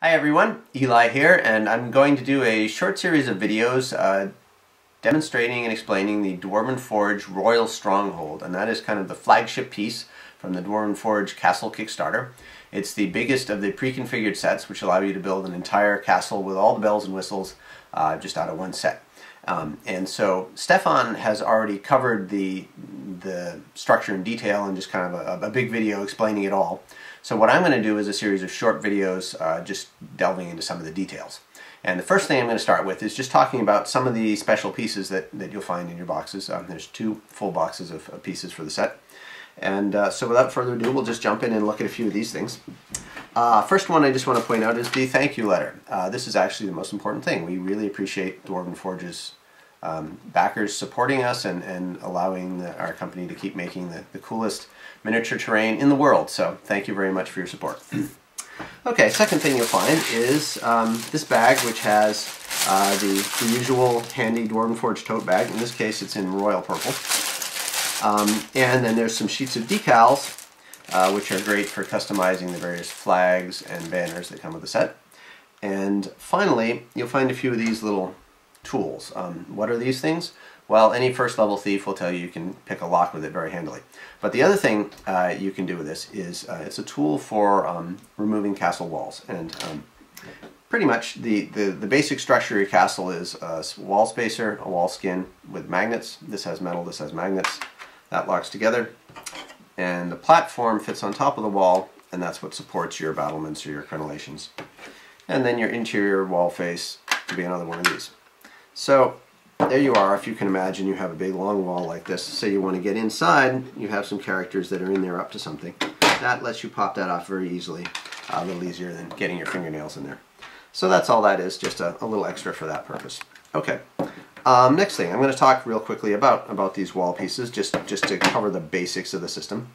Hi everyone, Eli here, and I'm going to do a short series of videos demonstrating and explaining the Dwarven Forge Royal Stronghold, and that is kind of the flagship piece from the Dwarven Forge Castle Kickstarter. It's the biggest of the pre-configured sets, which allow you to build an entire castle with all the bells and whistles just out of one set. And so Stefan has already covered the structure in detail and just kind of a big video explaining it all. So what I'm going to do is a series of short videos just delving into some of the details. And the first thing I'm going to start with is just talking about some of the special pieces that you'll find in your boxes. There's 2 full boxes of pieces for the set. And so without further ado, we'll just jump in and look at a few of these things. First one I just want to point out is the thank you letter. This is actually the most important thing. We really appreciate Dwarven Forge's backers supporting us and allowing our company to keep making the coolest miniature terrain in the world. So thank you very much for your support. Okay, second thing you'll find is this bag, which has the usual handy Dwarven Forge tote bag. In this case it's in royal purple. And then there's some sheets of decals which are great for customizing the various flags and banners that come with the set. And finally you'll find a few of these little tools. What are these things? Well, any first level thief will tell you can pick a lock with it very handily. But the other thing you can do with this is it's a tool for removing castle walls. And pretty much the basic structure of your castle is a wall spacer, a wall skin with magnets. This has metal, this has magnets. That locks together. And the platform fits on top of the wall, and that's what supports your battlements or your crenellations. And then your interior wall face to be another one of these. So there you are. If you can imagine, you have a big long wall like this. Say you want to get inside, you have some characters that are in there up to something. That lets you pop that off very easily, a little easier than getting your fingernails in there. So that's all that is, just a little extra for that purpose. Okay, next thing, I'm going to talk real quickly about these wall pieces, just to cover the basics of the system.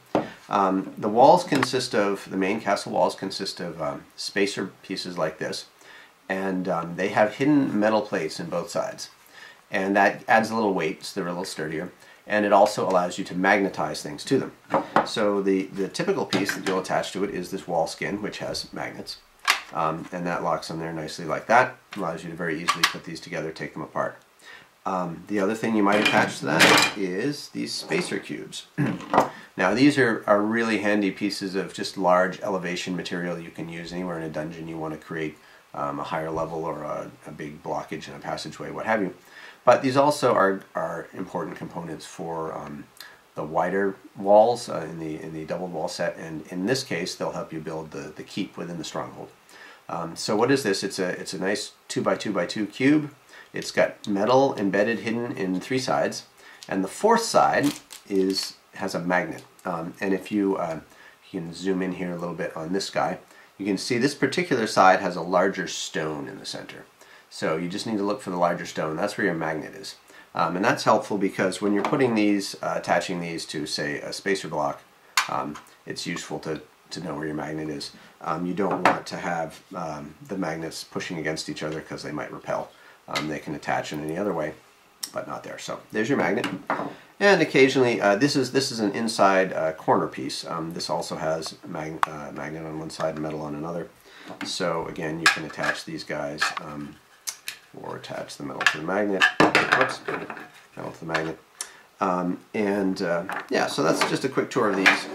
The walls consist of, the main castle walls consist of spacer pieces like this, and they have hidden metal plates in both sides. And that adds a little weight, so they're a little sturdier, and it also allows you to magnetize things to them. So the typical piece that you'll attach to it is this wall skin, which has magnets, and that locks on there nicely like that. Allows you to very easily put these together, take them apart. The other thing you might attach to that is these spacer cubes. Now these are really handy pieces of just large elevation material you can use anywhere in a dungeon you want to create a higher level or a big blockage in a passageway, what have you. But these also are important components for the wider walls in the double wall set, and in this case they'll help you build the keep within the stronghold. So what is this? It's a nice 2x2x2 cube. It's got metal embedded hidden in 3 sides, and the 4th side has a magnet. And if you can zoom in here a little bit on this guy, you can see this particular side has a larger stone in the center. So you just need to look for the larger stone. That's where your magnet is. And that's helpful because when you're putting these, attaching these to, say, a spacer block, it's useful to know where your magnet is. You don't want to have the magnets pushing against each other because they might repel. They can attach in any other way, but not there. So there's your magnet. And occasionally, this is an inside corner piece. This also has magnet on one side and metal on another. So again, you can attach these guys or attach the metal to the magnet. Whoops, metal to the magnet. Yeah, so that's just a quick tour of these.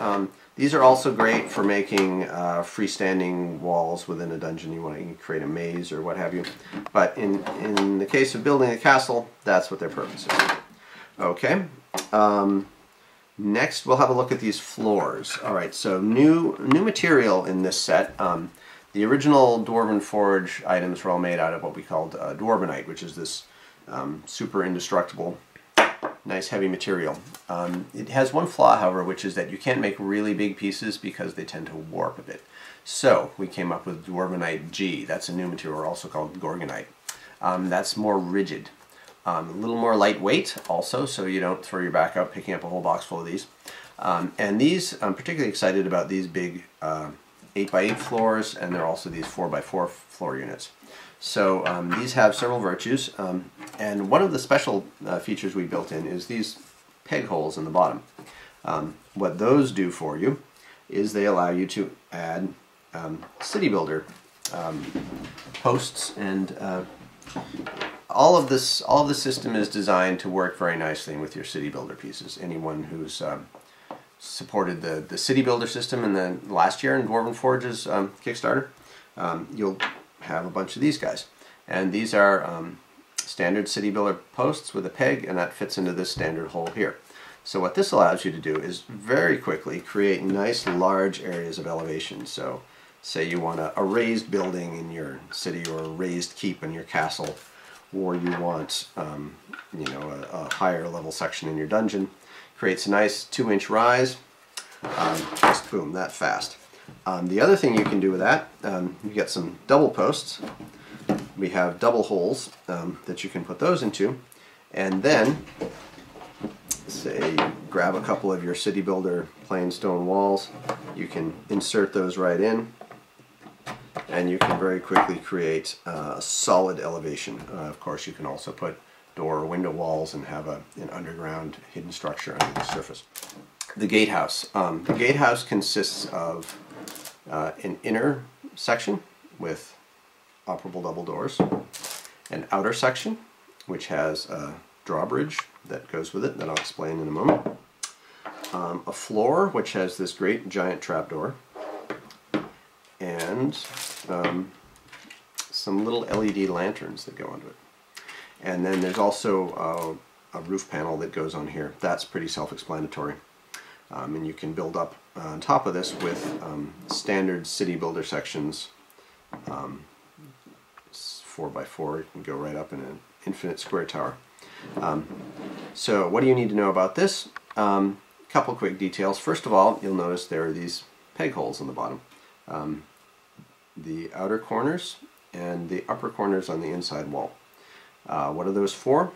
These are also great for making freestanding walls within a dungeon. You want to create a maze or what have you. But in the case of building a castle, that's what their purpose is. Okay. Next, we'll have a look at these floors. All right. So new material in this set. The original Dwarven Forge items were all made out of what we called Dwarvenite, which is this super indestructible, nice heavy material. It has one flaw, however, which is that you can't make really big pieces because they tend to warp a bit. So we came up with Dwarvenite G. That's a new material, also called Gorgonite. That's more rigid. A little more lightweight also, so you don't throw your back out picking up a whole box full of these. And these, I'm particularly excited about these big 8x8 floors, and there are also these 4x4 floor units. So these have several virtues, and one of the special features we built in is these peg holes in the bottom. What those do for you is they allow you to add city builder posts, and all of the system is designed to work very nicely with your city builder pieces. Anyone who's supported the city builder system in the last year in Dwarven Forge's Kickstarter, you'll have a bunch of these guys, and these are standard city builder posts with a peg, and that fits into this standard hole here. So what this allows you to do is very quickly create nice large areas of elevation. So say you want a raised building in your city, or a raised keep in your castle, or you want you know, a higher level section in your dungeon. Creates a nice 2-inch rise, just boom, that fast. The other thing you can do with that, you get some double posts. We have double holes that you can put those into, and then say grab a couple of your city builder plain stone walls, you can insert those right in, and you can very quickly create a solid elevation. Of course, you can also put door or window walls and have an underground hidden structure under the surface. The gatehouse. The gatehouse consists of an inner section with operable double doors, an outer section which has a drawbridge that goes with it that I'll explain in a moment, a floor which has this great giant trapdoor, and some little LED lanterns that go onto it. And then there's also a roof panel that goes on here. That's pretty self-explanatory. And you can build up on top of this with standard city builder sections, 4x4. You can go right up in an infinite square tower. So what do you need to know about this? Couple quick details. First of all, you'll notice there are these peg holes on the bottom. The outer corners and the upper corners on the inside wall. What are those for?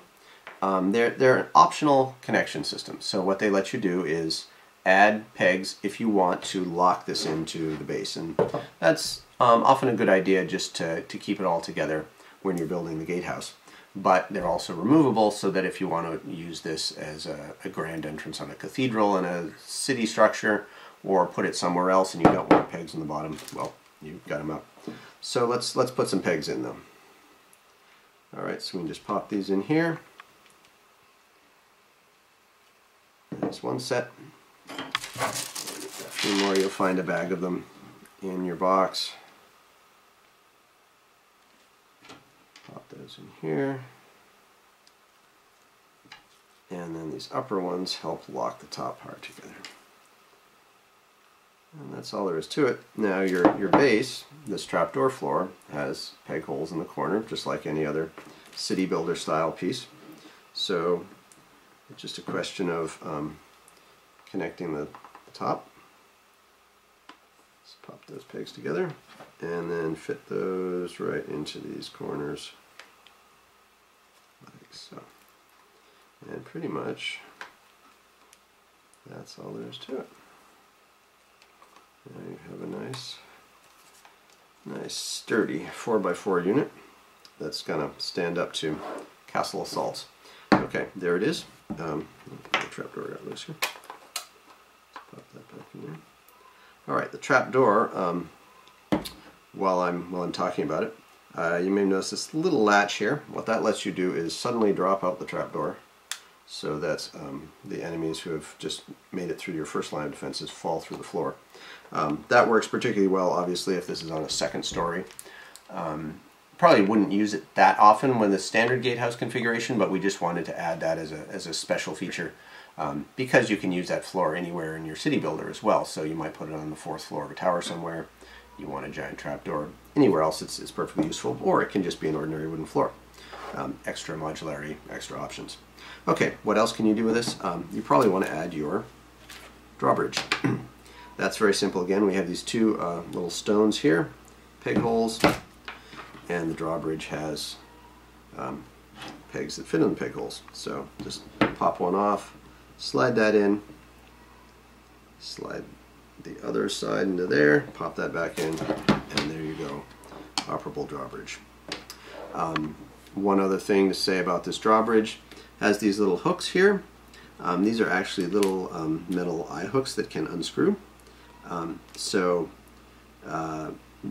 They're an optional connection system. So what they let you do is add pegs if you want to lock this into the base, and that's often a good idea just to keep it all together when you're building the gatehouse. But they're also removable, so that if you want to use this as a grand entrance on a cathedral in a city structure, or put it somewhere else and you don't want pegs on the bottom, well, you've got them up. So let's put some pegs in though. Alright, so we can just pop these in here. That's one set. A few more, you'll find a bag of them in your box. Pop those in here. And then these upper ones help lock the top part together. And that's all there is to it. Now your base, this trapdoor floor, has peg holes in the corner, just like any other city builder style piece. So it's just a question of connecting the top. Let's pop those pegs together and then fit those right into these corners like so. And pretty much that's all there is to it. Now you have a nice sturdy 4x4 unit that's gonna stand up to castle assaults. Okay, there it is. The trapdoor got loose here. Let's pop that back in there. All right, the trapdoor. While I'm talking about it, you may notice this little latch here. What that lets you do is suddenly drop out the trapdoor, so that the enemies who have just made it through your first line of defenses fall through the floor. That works particularly well, obviously, if this is on a second story. Probably wouldn't use it that often with the standard gatehouse configuration, but we just wanted to add that as a special feature, because you can use that floor anywhere in your city builder as well. So you might put it on the 4th floor of a tower somewhere. You want a giant trapdoor. Anywhere else it's perfectly useful, or it can just be an ordinary wooden floor. Extra modularity, extra options. Okay, what else can you do with this? You probably want to add your drawbridge. That's very simple. Again, we have these two little stones here, peg holes, and the drawbridge has pegs that fit in the peg holes. So just pop one off, slide that in, slide the other side into there, pop that back in, and there you go, operable drawbridge. One other thing to say about this drawbridge, has these little hooks here. These are actually little metal eye hooks that can unscrew. So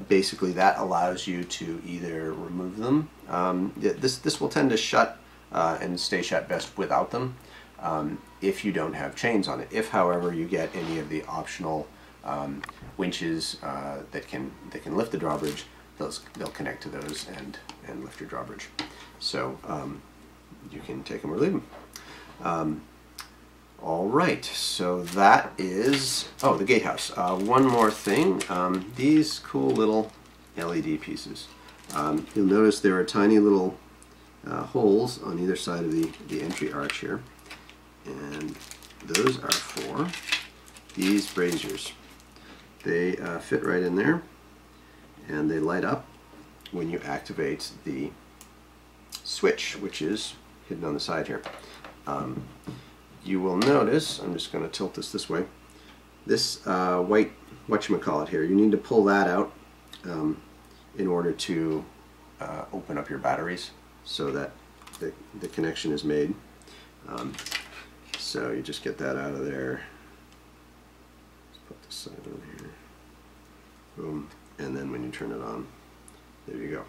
basically that allows you to either remove them. This will tend to shut and stay shut best without them if you don't have chains on it. If, however, you get any of the optional winches that can lift the drawbridge, they'll connect to those and lift your drawbridge. So you can take them or leave them. All right, so that is, oh, the gatehouse. One more thing, these cool little LED pieces. You'll notice there are tiny little holes on either side of the entry arch here, and those are for these braziers. They fit right in there, and they light up when you activate the switch, which is hidden on the side here. You will notice, I'm just going to tilt this way, this white whatchamacallit here, you need to pull that out in order to open up your batteries so that the connection is made. So you just get that out of there. Let's put this side on here. Boom. And then when you turn it on, there you go.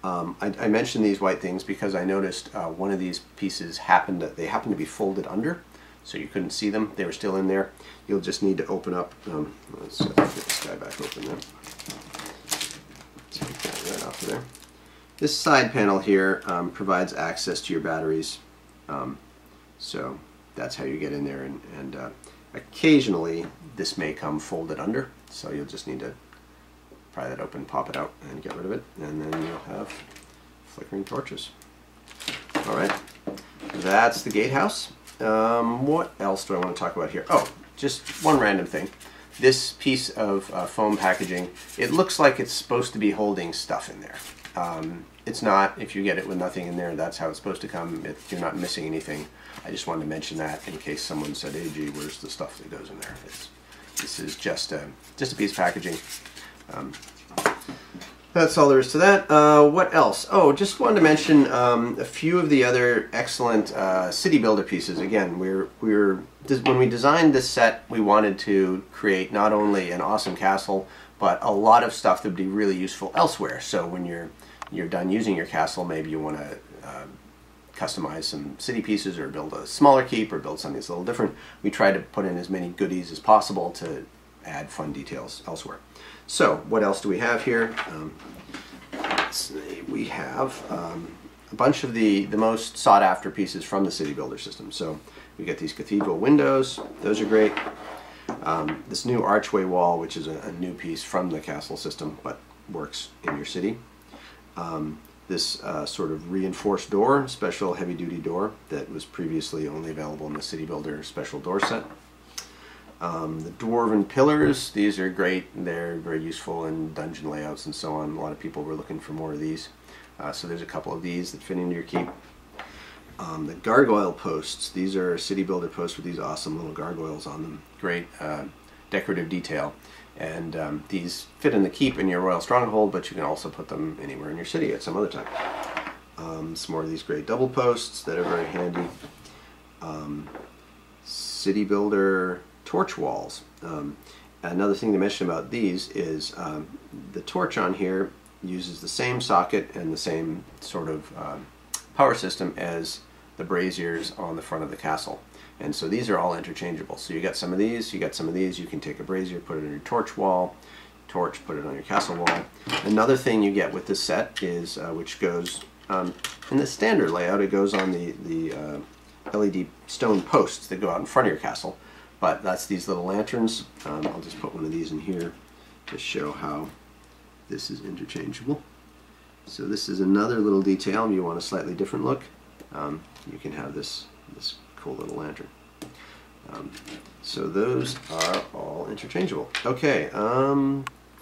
I mentioned these white things because I noticed one of these pieces happened to be folded under, so you couldn't see them. They were still in there. You'll just need to open up. Let's get this guy back open there. Take that right off of there. This side panel here provides access to your batteries, so that's how you get in there. And occasionally this may come folded under, so you'll just need to pry that open, pop it out, and get rid of it, and then you'll have flickering torches. Alright, that's the gatehouse. What else do I want to talk about here? Oh, just one random thing. This piece of foam packaging, it looks like it's supposed to be holding stuff in there. It's not. If you get it with nothing in there, that's how it's supposed to come. You're not missing anything. I just wanted to mention that in case someone said, hey gee, where's the stuff that goes in there? This is just a piece of packaging. That's all there is to that. What else? Oh, just wanted to mention a few of the other excellent city builder pieces. Again, when we designed this set, we wanted to create not only an awesome castle, but a lot of stuff that would be really useful elsewhere. So when you're done using your castle, maybe you want to customize some city pieces or build a smaller keep or build something that's a little different. We try to put in as many goodies as possible to add fun details elsewhere. So what else do we have here? Let's see, we have a bunch of the most sought after pieces from the city builder system. So we get these Cathedral Windows, those are great. This new archway wall, which is a new piece from the castle system but works in your city. This sort of reinforced door, special heavy duty door that was previously only available in the city builder special door set. The Dwarven Pillars, these are great. They're very useful in dungeon layouts and so on. A lot of people were looking for more of these. So there's a couple of these that fit into your keep. The Gargoyle Posts, these are city builder posts with these awesome little gargoyles on them. Great decorative detail. And these fit in the keep in your Royal Stronghold, but you can also put them anywhere in your city at some other time. Some more of these great double posts that are very handy. City builder torch walls. Another thing to mention about these is the torch on here uses the same socket and the same sort of power system as the braziers on the front of the castle. And so these are all interchangeable. So you got some of these, you got some of these, you can take a brazier, put it on your torch wall, torch, put it on your castle wall. Another thing you get with this set is, which goes, in the standard layout, it goes on the LED stone posts that go out in front of your castle. But that's these little lanterns. I'll just put one of these in here to show how this is interchangeable. So this is another little detail. If you want a slightly different look, you can have this cool little lantern. So those are all interchangeable. Okay,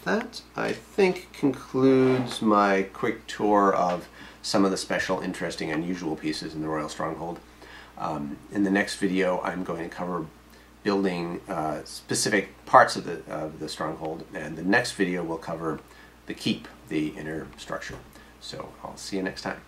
that I think concludes my quick tour of some of the special, interesting, unusual pieces in the Royal Stronghold. In the next video, I'm going to cover building specific parts of the stronghold, and the next video will cover the keep, the inner structure. So I'll see you next time.